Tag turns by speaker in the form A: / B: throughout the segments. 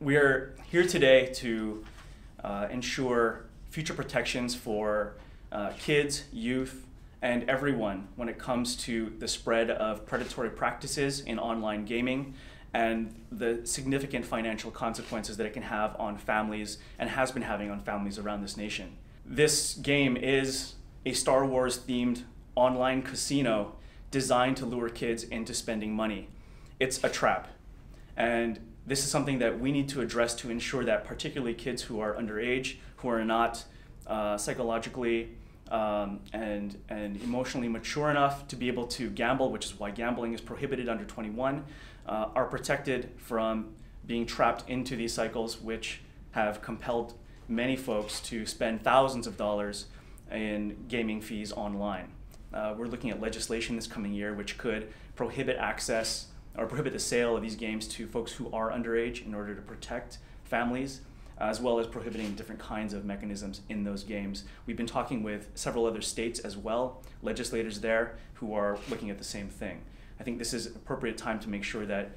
A: We are here today to ensure future protections for kids, youth, and everyone when it comes to the spread of predatory practices in online gaming and the significant financial consequences that it can have on families and has been having on families around this nation. This game is a Star Wars themed online casino designed to lure kids into spending money. It's a trap. And this is something that we need to address to ensure that particularly kids who are underage, who are not psychologically and emotionally mature enough to be able to gamble, which is why gambling is prohibited under 21, are protected from being trapped into these cycles, which have compelled many folks to spend thousands of dollars in gaming fees online. We're looking at legislation this coming year which could prohibit access or prohibit the sale of these games to folks who are underage in order to protect families, as well as prohibiting different kinds of mechanisms in those games. We've been talking with several other states as well, legislators there who are looking at the same thing. I think this is an appropriate time to make sure that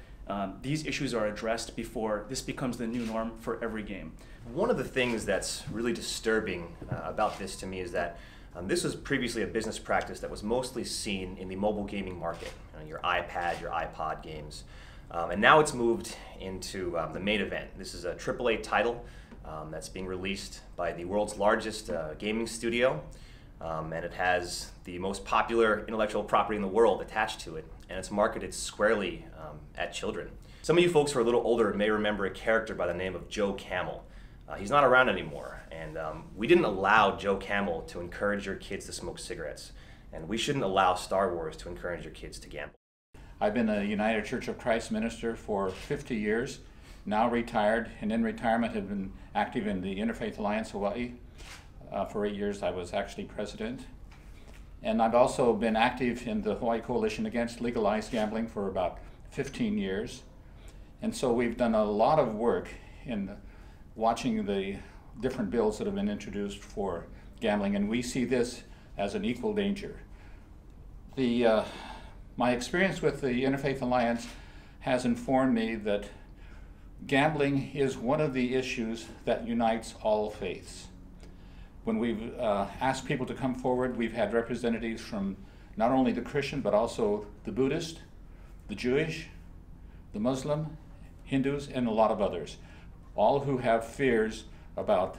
A: these issues are addressed before this becomes the new norm for every game.
B: One of the things that's really disturbing about this to me is that this was previously a business practice that was mostly seen in the mobile gaming market, your iPad, your iPod games. And now it's moved into the main event. This is a AAA title that's being released by the world's largest gaming studio. And it has the most popular intellectual property in the world attached to it. And it's marketed squarely at children. Some of you folks who are a little older may remember a character by the name of Joe Camel. He's not around anymore, and we didn't allow Joe Camel to encourage your kids to smoke cigarettes, and we shouldn't allow Star Wars to encourage your kids to gamble.
C: I've been a United Church of Christ minister for 50 years, now retired, and in retirement have been active in the Interfaith Alliance Hawaii. For 8 years I was actually president. And I've also been active in the Hawaii Coalition Against Legalized Gambling for about 15 years. And so we've done a lot of work in watching the different bills that have been introduced for gambling, and we see this as an equal danger. My experience with the Interfaith Alliance has informed me that gambling is one of the issues that unites all faiths. When we've asked people to come forward, we've had representatives from not only the Christian but also the Buddhist, the Jewish, the Muslim, Hindus, and a lot of others, all who have fears about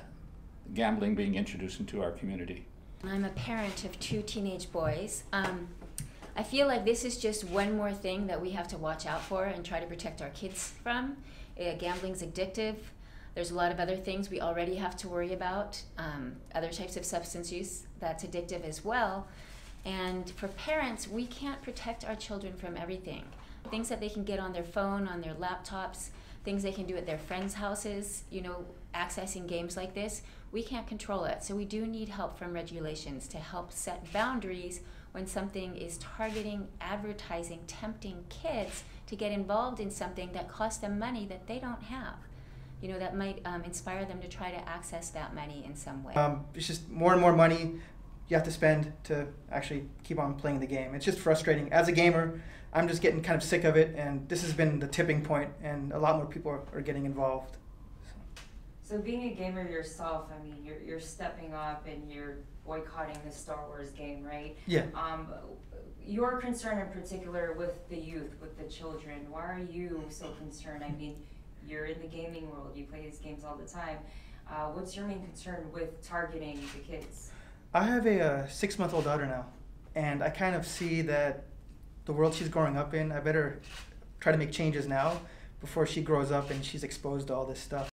C: gambling being introduced into our community.
D: I'm a parent of 2 teenage boys. I feel like this is just one more thing that we have to watch out for and try to protect our kids from. Gambling's addictive. There's a lot of other things we already have to worry about, other types of substance use that's addictive as well. And for parents, we can't protect our children from everything. Things that they can get on their phone, on their laptops, things they can do at their friends' houses, accessing games like this, we can't control it. So we do need help from regulations to help set boundaries when something is targeting, advertising, tempting kids to get involved in something that costs them money that they don't have. That might inspire them to try to access that money in some way.
E: It's just more and more money you have to spend to actually keep on playing the game. It's just frustrating. As a gamer, I'm just getting kind of sick of it, and this has been the tipping point, and a lot more people are getting involved.
F: So being a gamer yourself, I mean, you're stepping up and you're boycotting the Star Wars game, right?
E: Yeah.
F: Your concern in particular with the youth, with the children, why are you so concerned? I mean, you're in the gaming world, you play these games all the time. What's your main concern with targeting the kids?
E: I have a 6-month-old daughter now, and I kind of see that the world she's growing up in, I better try to make changes now before she grows up and she's exposed to all this stuff.